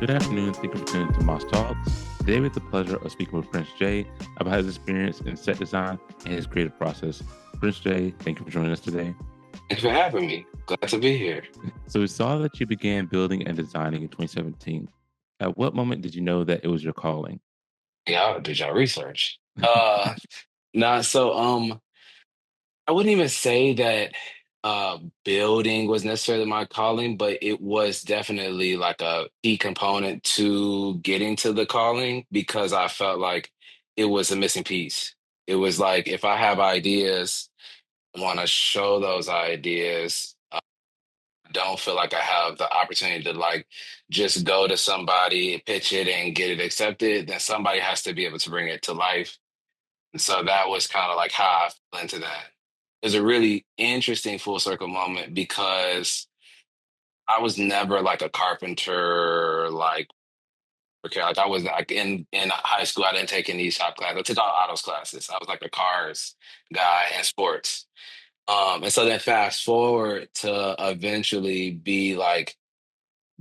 Good afternoon. Thank you for tuning to Moss Talks. Today, we have the pleasure of speaking with Prince Jay about his experience in set design and his creative process. Prince Jay, thank you for joining us today. Thanks for having me. Glad to be here. So, we saw that you began building and designing in 2017. At what moment did you know that it was your calling? Y'all did y'all research. Nah, I wouldn't even say that building was necessarily my calling, but it was definitely like a key component to getting to the calling because I felt like it was a missing piece. It was like if I have ideas, I want to show those ideas. Don't feel like I have the opportunity to like just go to somebody, pitch it, and get it accepted, then somebody has to be able to bring it to life. And so that was kind of like how I fell into that. It was a really interesting full circle moment because I was never like a carpenter, like okay, like I was like in high school, I didn't take any shop class. I took all autos classes. I was like a cars guy and sports. And so then fast forward to eventually be like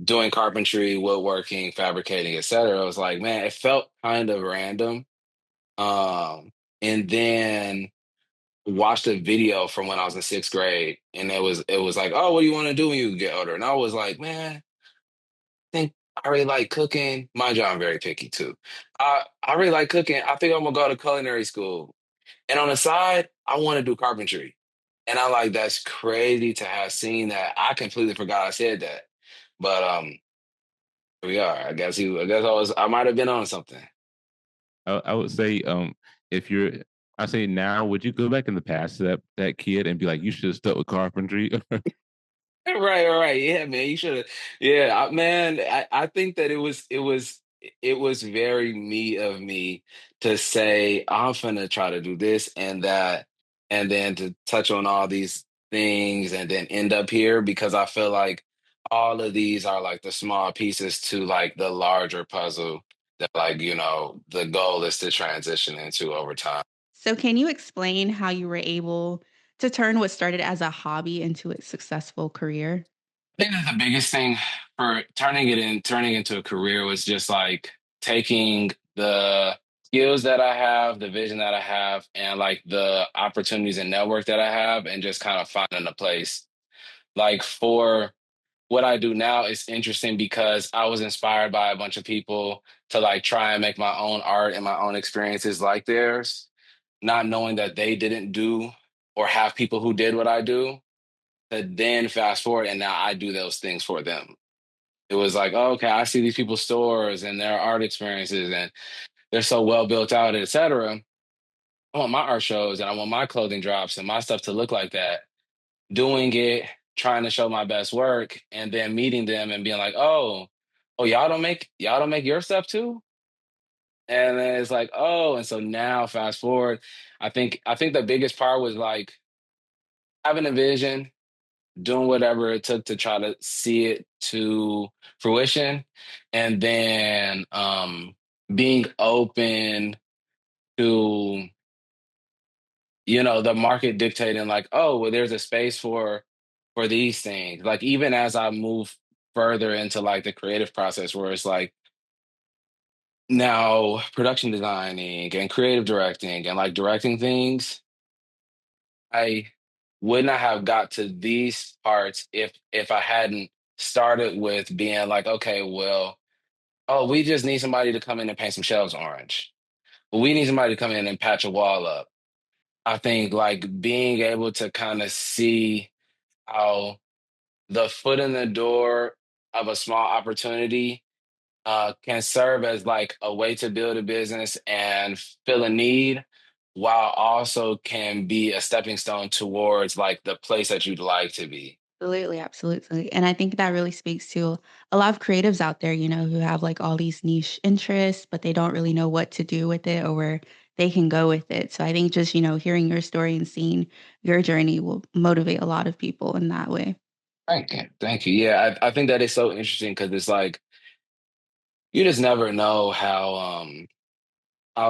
doing carpentry, woodworking, fabricating, etc. I was like, man, it felt kind of random. And then watched a video from when I was in sixth grade, and it was like, oh, what do you want to do when you get older? And I was like, man, I think I really like cooking. Mind you, I'm very picky too. I really like cooking. I think I'm gonna go to culinary school. And on the side, I want to do carpentry. And I like that's crazy to have seen that. I completely forgot I said that. But here we are. I guess I might have been on something. I would say, if you're, I say now, would you go back in the past to that kid and be like, you should have stuck with carpentry? Right, right. Yeah, man. You should have. Yeah, man. I think that it was very me of me to say I'm finna try to do this and that, and then to touch on all these things and then end up here because I feel like all of these are like the small pieces to like the larger puzzle that like the goal is to transition into over time. So, can you explain how you were able to turn what started as a hobby into a successful career? I think that the biggest thing for turning into a career was just like taking the skills that I have, the vision that I have, and like the opportunities and network that I have, and just kind of finding a place. Like for what I do now, it's interesting because I was inspired by a bunch of people to like try and make my own art and my own experiences like theirs, not knowing that they didn't do or have people who did what I do. That then fast forward, and now I do those things for them. It was like, oh, okay, I see these people's stores and their art experiences, and they're so well built out, et cetera. I want my art shows and I want my clothing drops and my stuff to look like that. Doing it, trying to show my best work, and then meeting them and being like, oh, y'all don't make your stuff too? And then it's like, oh, and so now fast forward, I think the biggest part was like having a vision, doing whatever it took to try to see it to fruition, and then being open to the market dictating like, oh, well, there's a space for these things. Like even as I move further into like the creative process where it's like now production designing and creative directing and like directing things, I would not have got to these parts if I hadn't started with being like, okay, well, oh, we just need somebody to come in and paint some shelves orange. We need somebody to come in and patch a wall up. I think like being able to kind of see how the foot in the door of a small opportunity can serve as like a way to build a business and fill a need while also can be a stepping stone towards like the place that you'd like to be. Absolutely, absolutely. And I think that really speaks to a lot of creatives out there, who have like all these niche interests, but they don't really know what to do with it or where they can go with it. So I think just, hearing your story and seeing your journey will motivate a lot of people in that way. Thank you. Thank you. Yeah, I think that is so interesting because it's like you just never know how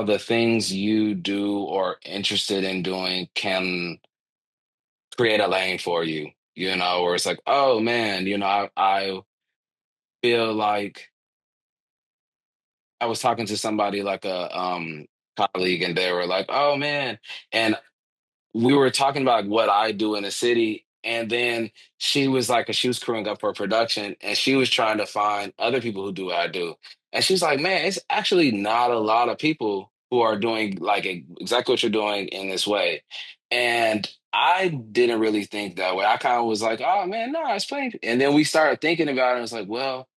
the things you do or interested in doing can create a lane for you, where it's like, oh man, I feel like I was talking to somebody like a colleague, and they were like, "Oh man," and we were talking about what I do in the city, and then she was like, she was crewing up for a production, and she was trying to find other people who do what I do, and she's like, "Man, it's actually not a lot of people who are doing like exactly what you're doing in this way," and I didn't really think that way. I kind of was like, "Oh man, no, it's plenty," and then we started thinking about it. And it's like, well,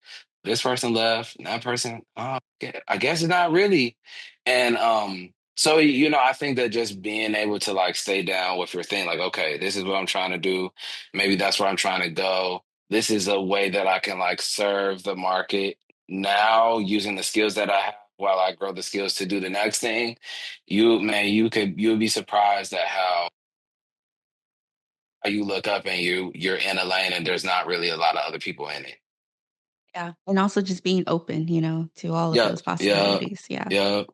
this person left, and that person, oh, okay, I guess it's not really. And so I think that just being able to like stay down with your thing, like, okay, this is what I'm trying to do. Maybe that's where I'm trying to go. This is a way that I can like serve the market now using the skills that I have while I grow the skills to do the next thing. Man, you'll be surprised at how you look up and you're in a lane and there's not really a lot of other people in it. Yeah, and also just being open, to all of Yep, those yep, possibilities, yeah. yep.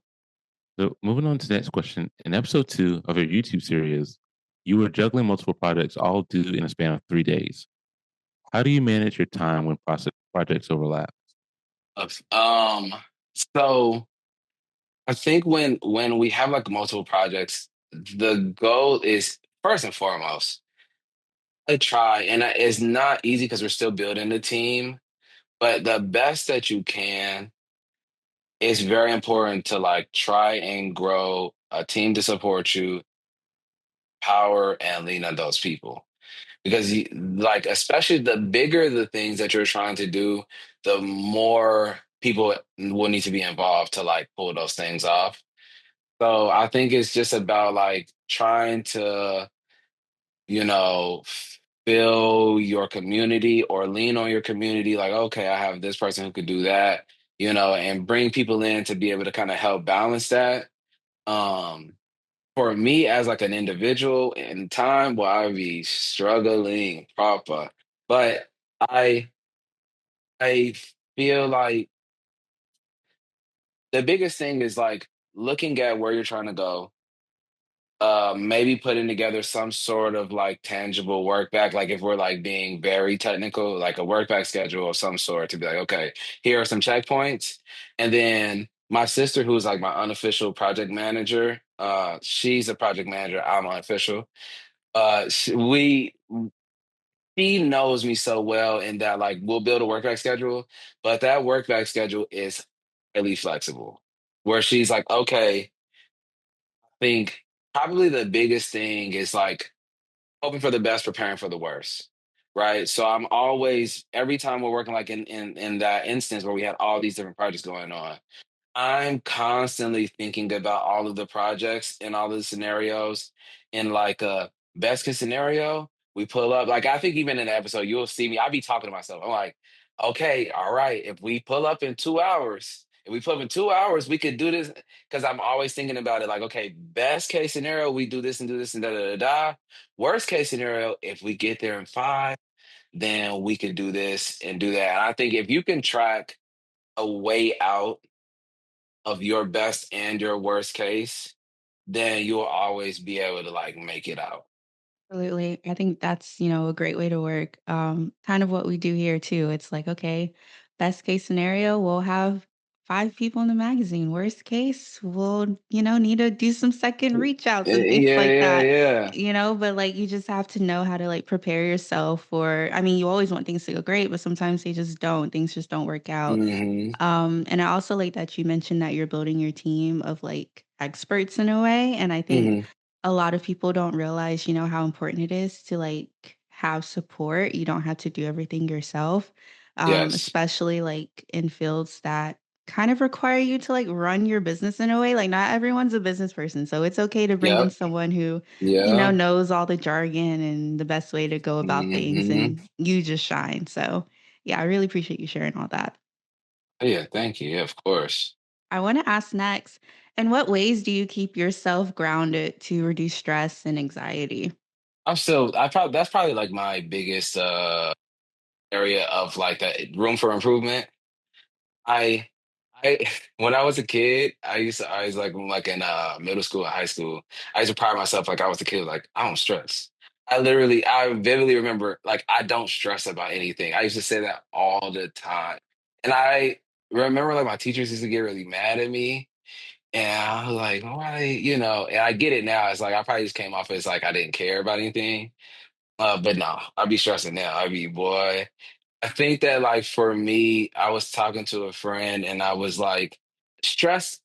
So moving on to the next question. In episode 2 of your YouTube series, you were juggling multiple projects all due in a span of 3 days. How do you manage your time when projects overlap? Um, so I think when we have like multiple projects, the goal is first and foremost, I try, and it's not easy because we're still building the team, but the best that you can, it's very important to like try and grow a team to support you, power and lean on those people. Because like especially the bigger the things that you're trying to do, the more people will need to be involved to like pull those things off. So I think it's just about like trying to, you know, fill your community or lean on your community. Like, okay, I have this person who could do that, and bring people in to be able to kind of help balance that. Um, for me as like an individual in time, well, I would be struggling proper. But I I feel like the biggest thing is like looking at where you're trying to go, maybe putting together some sort of like tangible work back, like if we're like being very technical, like a work back schedule of some sort to be like, okay, here are some checkpoints. And then my sister, who's like my unofficial project manager, she's a project manager, I'm unofficial. She knows me so well in that like we'll build a work back schedule, but that work back schedule is highly flexible. Where she's like, okay, think probably the biggest thing is like hoping for the best, preparing for the worst. Right. So I'm always every time we're working like in that instance where we had all these different projects going on, I'm constantly thinking about all of the projects and all the scenarios. In like a best case scenario, we pull up. Like I think even in the episode, you'll see me. I'll be talking to myself. I'm like, okay, all right. If we pull up in 2 hours, if we pull up in 2 hours, we could do this. Because I'm always thinking about it. Like, okay, best case scenario, we do this and da da da da. Worst case scenario, if we get there in 5, then we could do this and do that. And I think if you can track a way out of your best and your worst case, then you'll always be able to like make it out. Absolutely. I think that's, a great way to work. Kind of what we do here too. It's like, okay, best case scenario, we'll have 5 people in the magazine. Worst case, we'll, need to do some second reach outs and things Yeah, like yeah, that. yeah. But like you just have to know how to like prepare yourself for, I mean, you always want things to go great, but sometimes they just don't. Things just don't work out. Hmm. And I also like that you mentioned that you're building your team of like experts in a way. And I think Hmm. a lot of people don't realize, how important it is to like have support. You don't have to do everything yourself, Yes. especially like in fields that kind of require you to like run your business in a way. Like not everyone's a business person. So it's okay to bring in Yep. someone who, Yeah. knows all the jargon and the best way to go about things Hmm. and you just shine. So yeah, I really appreciate you sharing all that. Yeah, thank you. Yeah, of course. I want to ask next, in what ways do you keep yourself grounded to reduce stress and anxiety? I probably that's probably like my biggest area of like that room for improvement. I I when I was a kid, I was like in middle school and high school, I used to pride myself like I was a kid, like I don't stress. I vividly remember like I don't stress about anything. I used to say that all the time. And remember like my teachers used to get really mad at me. And I was like, why, and I get it now. It's like I probably just came off as like I didn't care about anything. But no, I'd be stressing now. I'd be, boy. I think that like for me, I was talking to a friend and I was like, stress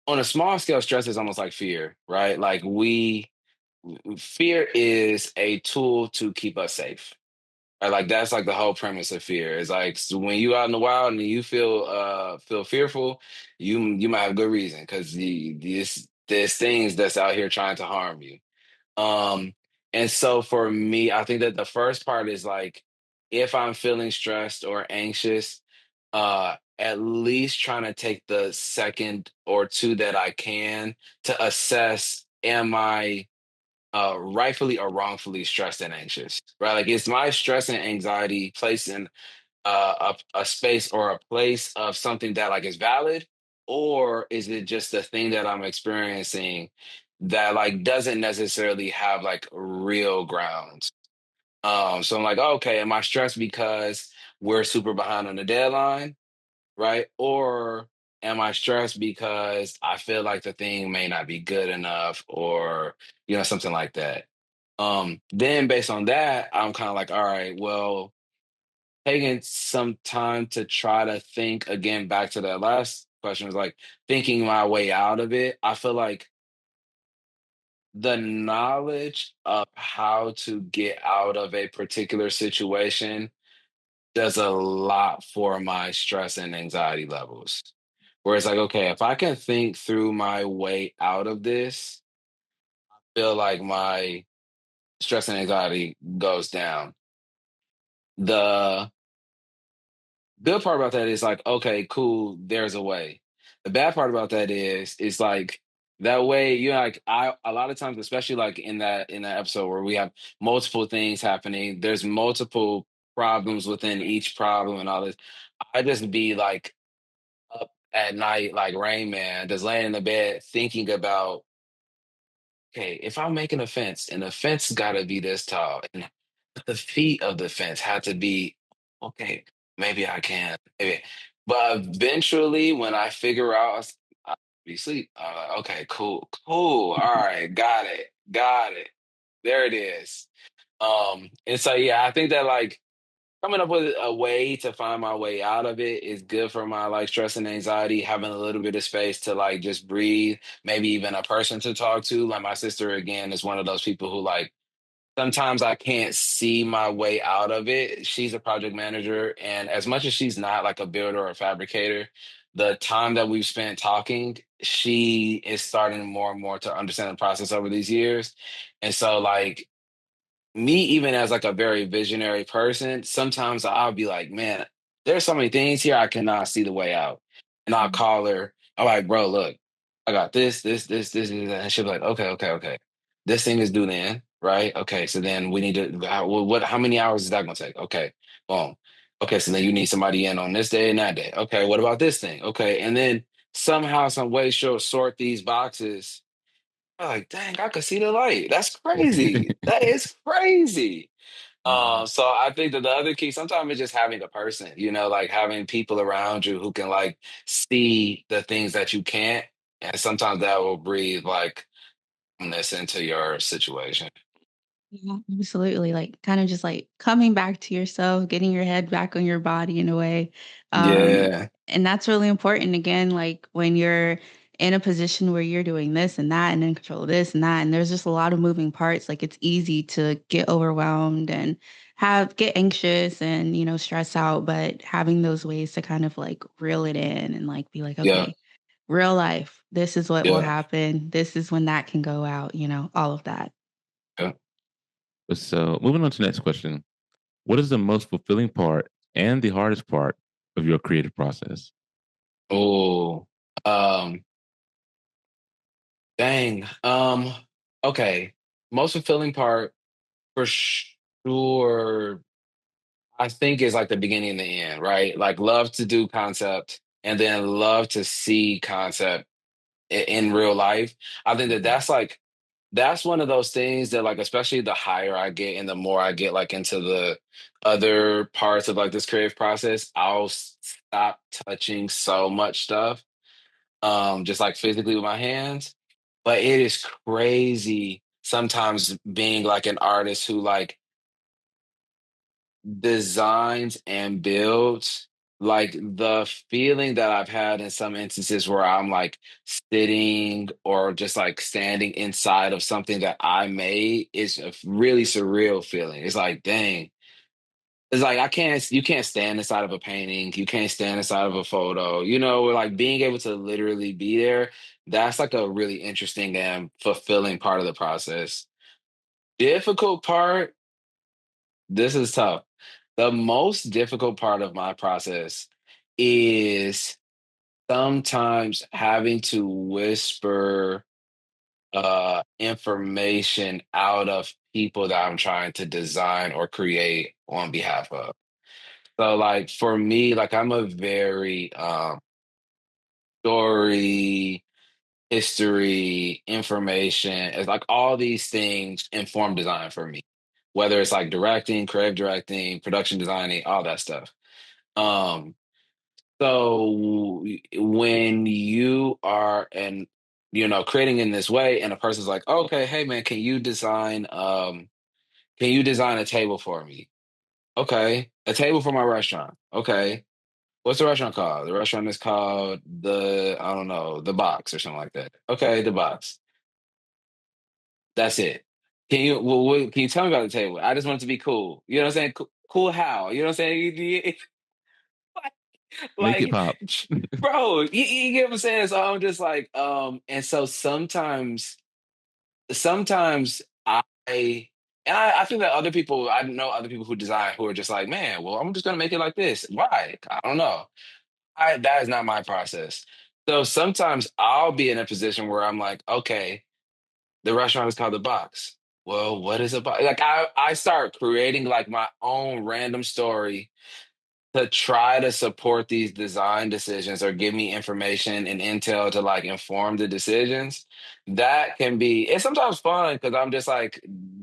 on a small scale, stress is almost like fear, right? Like fear is a tool to keep us safe. Right? Like that's like the whole premise of fear. It's like so when you out in the wild and you feel fearful, you might have good reason because there's things that's out here trying to harm you. Um, and so for me, I think that the first part is like if I'm feeling stressed or anxious, at least trying to take the second or two that I can to assess, am I rightfully or wrongfully stressed and anxious, right? Like, is my stress and anxiety placed in a space or a place of something that like is valid, or is it just a thing that I'm experiencing that like doesn't necessarily have like real grounds? So I'm like, okay, am I stressed because we're super behind on the deadline, right? Or am I stressed because I feel like the thing may not be good enough or, something like that. Then based on that, I'm kind of like, all right, well, taking some time to try to think again back to that last question was like thinking my way out of it. I feel like the knowledge of how to get out of a particular situation does a lot for my stress and anxiety levels. Where it's like, okay, if I can think through my way out of this, feel like my stress and anxiety goes down. The good part about that is like, okay, cool, there's a way. The bad part about that is like that way, like I a lot of times, especially like in that episode where we have multiple things happening, there's multiple problems within each problem and all this. I just be like up at night like Rain Man, just laying in the bed thinking about, okay, if I'm making a fence and the fence gotta be this tall and the feet of the fence had to be okay, maybe I can. Maybe. But eventually when I figure out I'll be asleep. I'm like, okay, cool, cool. All right, got it. Got it. There it is. And so yeah, I think that like coming up with a way to find my way out of it is good for my like stress and anxiety. Having a little bit of space to like just breathe, maybe even a person to talk to. Like my sister again is one of those people who like sometimes I can't see my way out of it. She's a project manager, and as much as she's not like a builder or a fabricator, the time that we've spent talking, she is starting more and more to understand the process over these years. And so like me, even as like a very visionary person, sometimes I'll be like, man, there's so many things here I cannot see the way out. And I'll Mhm. call her. I'm like, bro, look, I got this, and that. And she'll be like, okay, okay, okay. This thing is due then, right? Okay, so then we need to. How many hours is that gonna take? Okay, boom. Okay, so then you need somebody in on this day and that day. Okay, what about this thing? Okay, and then somehow, some way, she'll sort these boxes. I'm like, dang, I could see the light. That's crazy. That is crazy. Mhm. So I think that the other key sometimes is just having a person, like having people around you who can like see the things that you can't. And sometimes that will breathe like calmness into your situation. Yeah, absolutely. Like kind of just like coming back to yourself, getting your head back on your body in a way. Um, Yeah. and that's really important again, like when you're in a position where you're doing this and that and in control of this and that, and there's just a lot of moving parts, like it's easy to get overwhelmed and get anxious and, stress out, but having those ways to kind of like reel it in and like be like, Yeah. okay, real life, this is what will Yeah. happen. This is when that can go out, all of that. Yeah. So, moving on to the next question. What is the most fulfilling part and the hardest part of your creative process? Oh, um, dang. Okay. Most fulfilling part for sure I think it's like the beginning and the end, right? Like love to do concept and then love to see concept in real life. I think that Mhm. that's like that's one of those things that like especially the higher I get and the more I get like into the other parts of like this creative process, stop touching so much stuff just like physically with my hands. But it is crazy sometimes being like an artist who like designs and builds, like the feeling that I've had in some instances where I'm like sitting or just like standing inside of something that I made is a really surreal feeling. It's like, dang. It's like you can't stand inside of a painting, you can't stand inside of a photo, like being able to literally be there, that's like a really interesting and fulfilling part of the process. Difficult part, this is tough. The most difficult part of my process is sometimes having to whisper information out of people that I'm trying to design or create on behalf of. So like for me, like I'm a very story, history, information, it's like all these things inform design for me. Whether it's like directing, creative directing, production designing, all that stuff. Um, when you are and creating in this way and a person's like, okay, hey man, can you design a table for me? Okay. A table for my restaurant. Okay. What's the restaurant called? The restaurant is called I don't know, the Box or something like that. Okay, the Box. That's it. Can you tell me about the table? I just want it to be cool. You know what I'm saying? Cool how? You know what I'm saying? Make it Like, pop. bro, you get what I'm saying? So I'm just like, and so sometimes I think that I know other people who design who are just like, man, well, I'm just gonna make it like this. Why? I don't know. That is not my process. So sometimes I'll be in a position where I'm like, okay, the restaurant is called the Box. Well, what is a box? Like I start creating like my own random story to try to support these design decisions or give me information and intel to like inform the decisions. That can be it's sometimes fun because I'm just like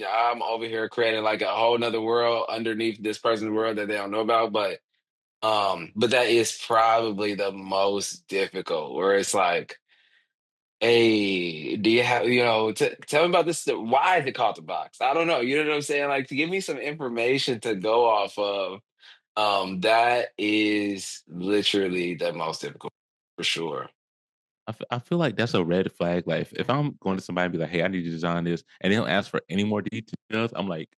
I'm over here creating like a whole nother world underneath this person's world that they don't know about. But that is probably the most difficult where it's like, hey, do you have, tell me about this. Why is it called the Box? I don't know. You know what I'm saying? Like to give me some information to go off of. That is literally the most difficult for sure. I feel like that's a red flag. Like if I'm going to somebody and be like, "Hey, I need you to design this," and they don't ask for any more details, I'm like,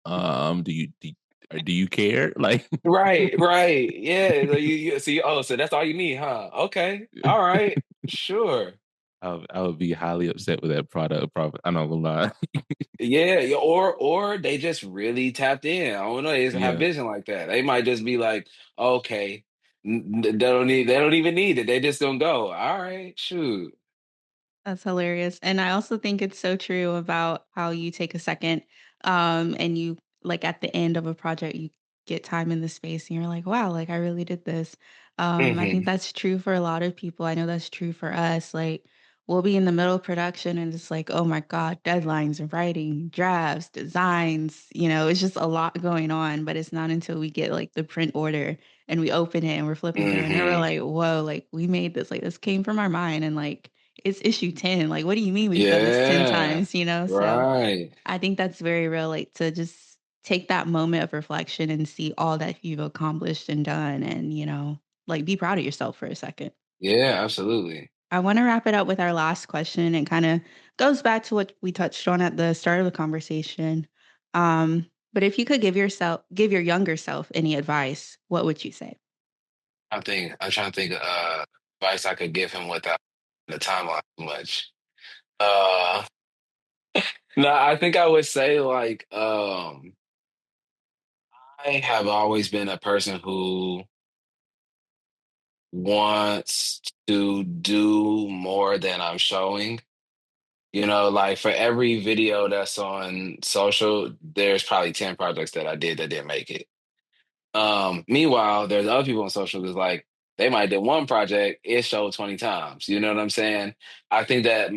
do you care?" Like, Right, right. Yeah. So you see, oh, so that's all you need, huh? Okay. All right. Sure. I would be highly upset with that product. Probably, I'm not gonna lie. Yeah, yeah, or they just really tapped in. I don't know, they just have Yeah, vision like that. They might just be like, okay, they don't even need it. They just gonna go. All right, shoot. That's hilarious. And I also think it's so true about how you take a second, and you like at the end of a project, you get time in the space and you're like, wow, like I really did this. I think Hmm. that's true for a lot of people. I know that's true for us. Like we'll be in the middle of production and it's like, oh my God, deadlines and writing, drafts, designs, it's just a lot going on. But it's not until we get like the print order and we open it and we're flipping through and then we're Hmm. like, whoa, like we made this, like this came from our mind and like it's issue 10. Like, what do you mean we've done this 10 Yeah. times, you know? So Right. I think that's very real, like to just take that moment of reflection and see all that you've accomplished and done and, like be proud of yourself for a second. Yeah, absolutely. I want to wrap it up with our last question and kind of goes back to what we touched on at the start of the conversation. But if you could give your younger self any advice, what would you say? I'm trying to think advice I could give him without the timeline too much. Uh no, I think I would say like I have always been a person who wants to do more than I'm showing. Like for every video that's on social, there's probably 10 projects that I did that didn't make it. Meanwhile, there's other people on social that's like, they might do one project, it showed 20 times. You know what I'm saying? I think that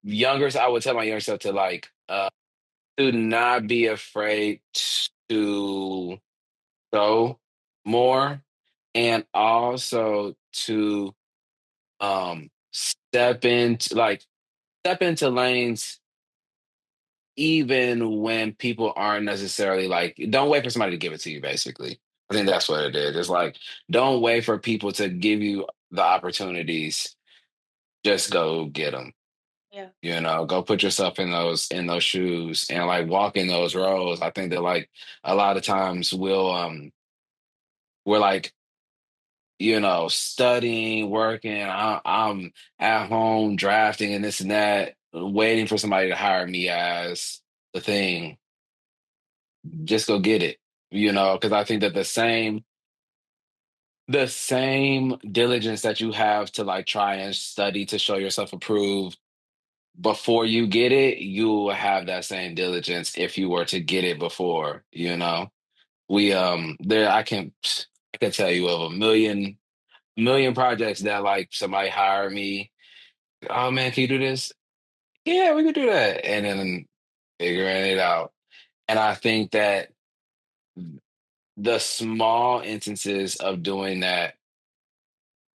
younger, I would tell my younger self to like to not be afraid to go more, and also to step into lanes even when people aren't necessarily like, don't wait for somebody to give it to you, basically. I think that's what it is. It's like, don't wait for people to give you the opportunities. Just go get them. Yeah. Go put yourself in those shoes and like walk in those roles. I think that like a lot of times we're like, studying, working. I'm at home drafting and this and that, waiting for somebody to hire me as the thing. Just go get it, because I think that the same diligence that you have to like try and study to show yourself approved before you get it, you will have that same diligence if you were to get it before. We there I can tell you of a million projects that like somebody hired me. Oh man, can you do this? Yeah, we could do that. And then figuring it out. And I think that the small instances of doing that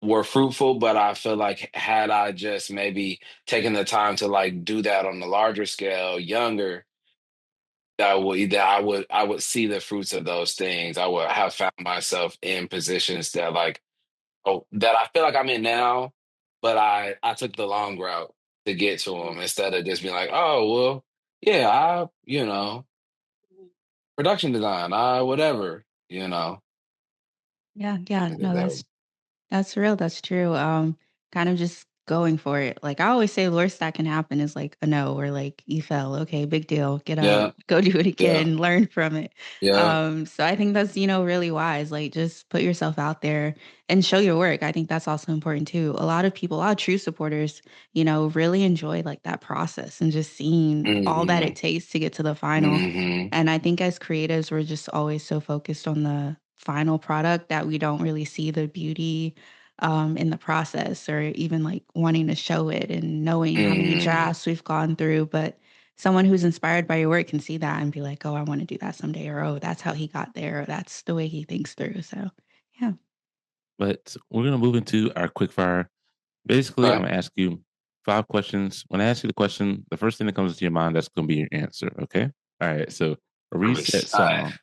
were fruitful, but I feel like had I just maybe taken the time to like do that on the larger scale, younger, that I would see the fruits of those things. I would have found myself in positions that like, oh, that I feel like I'm in now, but I took the long route to get to them instead of just being like, oh well, yeah, production design, whatever. Yeah, yeah. I think No, that that's real, that's true, kind of just going for it. Like, I always say the worst that can happen is, like, a no or, like, you fell, okay, big deal, get up, yeah, go do it yeah, again, learn from it. yeah. So I think that's, really wise, like, just put yourself out there and show your work. I think that's also important too. A lot of true supporters, really enjoy, like, that process and just seeing all that Hmm. it takes to get to the final. Hmm. And I think as creatives, we're just always so focused on the final product that we don't really see the beauty in the process or even like wanting to show it and knowing how many Hmm. drafts we've gone through. But someone who's inspired by your work can see that and be like, oh, I want to do that someday, or oh, that's how he got there, or that's the way he thinks through. So, yeah. But we're gonna move into our quick fire. Basically, I'm Okay. gonna ask you 5 questions. When I ask you the question, the first thing that comes to your mind, that's gonna be your answer. Okay. All right. So a reset Perfect. All right. song.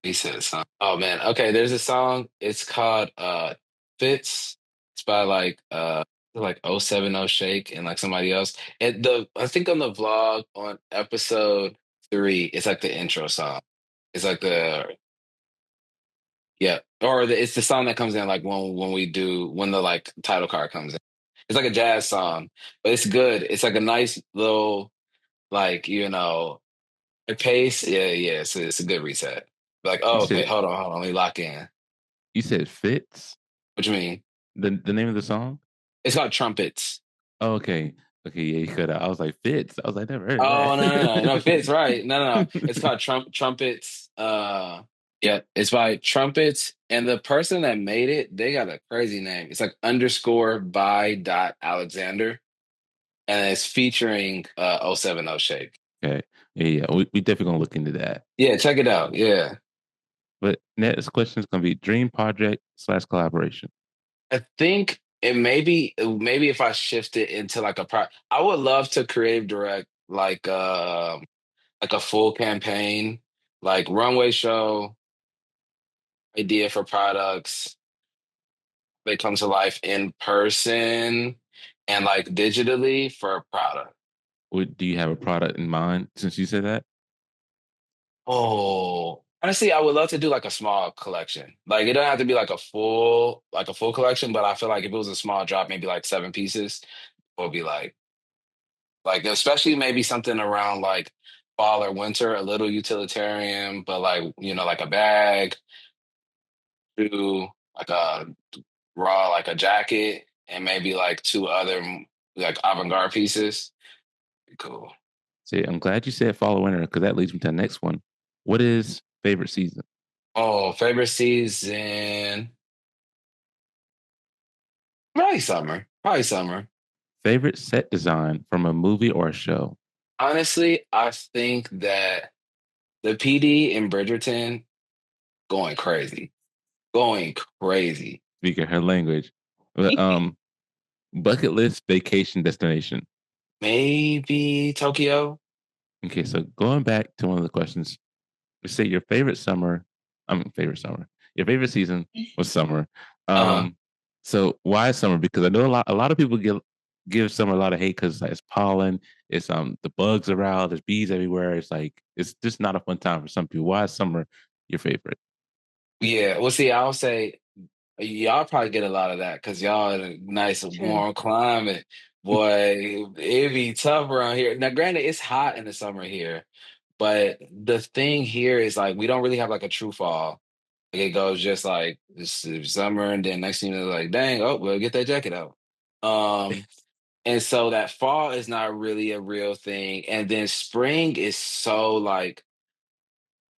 He said a song. Oh man. Okay, there's a song. It's called Fits. It's by like 070 Shake and like somebody else. I think on the vlog on episode 3, it's like the intro song. It's like the yeah, or it's the song that comes in like when the like title card comes in. It's like a jazz song, but it's good. It's like a nice little like pace. Yeah, yeah. It's a good reset. Like, You oh, okay, said hold on, let me lock in. you said fits. What you mean? The name of the song. It's called Trumpets. Oh, okay. Okay. Yeah, you cut out. I was like fits. I was like never heard of Oh no, no, no, no, Fitz, that. right? No, no, no. It's called Trumpets. Yeah, it's by Trumpets, and the person that made it, they got a crazy name. It's like underscore by dot Alexander, and it's featuring 070 Shake. Okay. Yeah, yeah. We definitely gonna look into that. Yeah, check it out. Yeah. But next question is gonna be dream project slash collaboration. I think maybe if I shift it into like I would love to creative direct like a full campaign, like runway show, idea for products, they come to life in person and like digitally for a product. Do you have a product in mind since you said that? Oh, honestly, I would love to do like a small collection. Like it don't have to be like a full collection, but I feel like if it was a small drop, maybe like 7 pieces, it would be like especially maybe something around like fall or winter, a little utilitarian, but like a bag, to like a like a jacket, and maybe like two other like avant-garde pieces. Cool. See, I'm glad you said fall or winter because that leads me to the next one. What is favorite season? Oh, favorite season? Probably summer. Probably summer. Favorite set design from a movie or a show? Honestly, I think that the PD in Bridgerton going crazy, going crazy. Speaking her language. But bucket list vacation destination. Maybe Tokyo. Okay, so going back to one of the questions, we say your favorite summer. Favorite summer. Your favorite season was summer. Uh-huh. So why summer? Because I know a lot of people give summer a lot of hate because it's pollen, it's the bugs around, there's bees everywhere. It's like it's just not a fun time for some people. Why is summer your favorite? Yeah. Well, see, I'll say y'all probably get a lot of that because y'all in a nice True. warm climate. Boy, it'd be tough around here. Now, granted, it's hot in the summer here, but the thing here is like we don't really have like a true fall. Like it goes just like this is summer, and then next thing you know, like, dang, oh, well, get that jacket out. Um, and so that fall is not really a real thing. And then spring is so like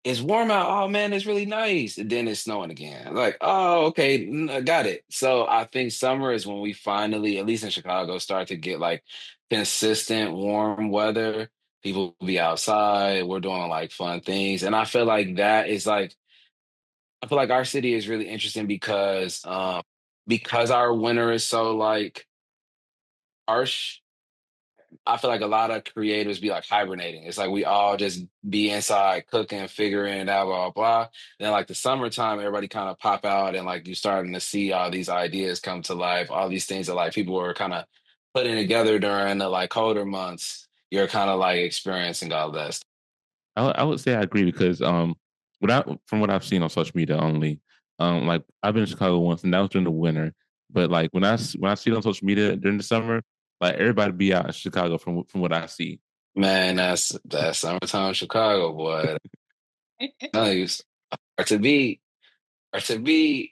it's warm out. Oh man, it's really nice. And then it's snowing again. Like, oh, okay, I got it. So I think summer is when we finally, at least in Chicago, start to get like consistent warm weather. People be outside. We're doing like fun things. And I feel like that is like I feel like our city is really interesting because our winter is so like harsh. I feel like a lot of creators be like hibernating. It's like we all just be inside cooking, figuring it out, blah, blah, blah. Then like the summertime, everybody kind of pop out and like you're starting to see all these ideas come to life, all these things that like people were kind of putting together during the like colder months. You're kind of like experiencing all this. I would say I agree because from what I've seen on social media only, like I've been in Chicago once and that was during the winter. But like when I see it on social media during the summer, like everybody be out in Chicago from what I see. Man, that's summertime Chicago, boy. Nice. Or to be, or to be.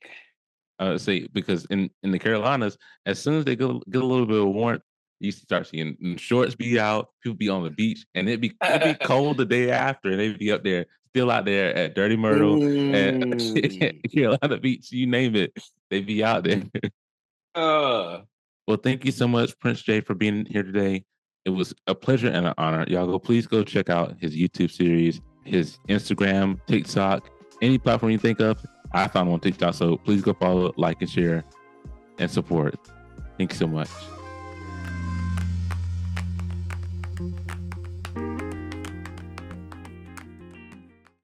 Say because in the Carolinas, as soon as they get a little bit of warmth, you start seeing shorts be out, people be on the beach, and it be cold the day after, and they be up there still out there at Dirty Myrtle, at Mm. Carolina Beach, you name it, they be out there. Uh, Well, thank you so much, Prince Jay, for being here today. It was a pleasure and an honor. Please go check out his YouTube series, his Instagram, TikTok, any platform you think of. I found one on TikTok, so please go follow, like, and share, and support. Thank you so much.